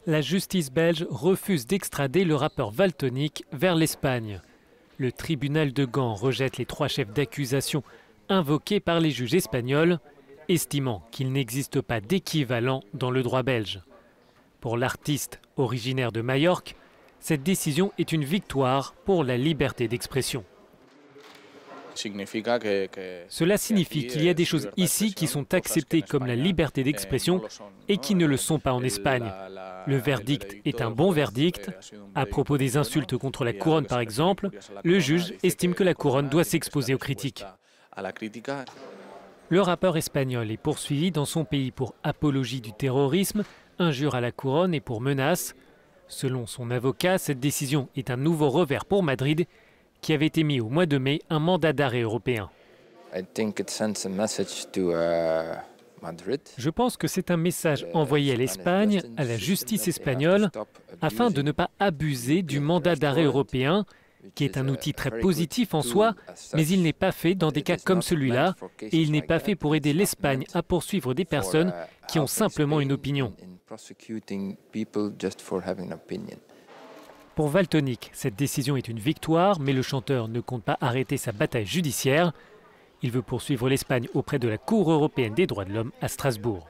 La justice belge refuse d'extrader le rappeur Valtonyc vers l'Espagne. Le tribunal de Gand rejette les 3 chefs d'accusation invoqués par les juges espagnols, estimant qu'il n'existe pas d'équivalent dans le droit belge. Pour l'artiste originaire de Majorque, cette décision est une victoire pour la liberté d'expression. Cela signifie qu'il y a des choses ici qui sont acceptées comme la liberté d'expression et qui ne le sont pas en Espagne. Le verdict est un bon verdict. À propos des insultes contre la couronne par exemple, le juge estime que la couronne doit s'exposer aux critiques. Le rappeur espagnol est poursuivi dans son pays pour apologie du terrorisme, injure à la couronne et pour menace. Selon son avocat, cette décision est un nouveau revers pour Madrid, qui avait émis au mois de mai un mandat d'arrêt européen. Je pense que c'est un message envoyé à l'Espagne, à la justice espagnole, afin de ne pas abuser du mandat d'arrêt européen, qui est un outil très positif en soi, mais il n'est pas fait dans des cas comme celui-là, et il n'est pas fait pour aider l'Espagne à poursuivre des personnes qui ont simplement une opinion. Pour Valtonyc, cette décision est une victoire, mais le chanteur ne compte pas arrêter sa bataille judiciaire. Il veut poursuivre l'Espagne auprès de la Cour européenne des droits de l'homme à Strasbourg.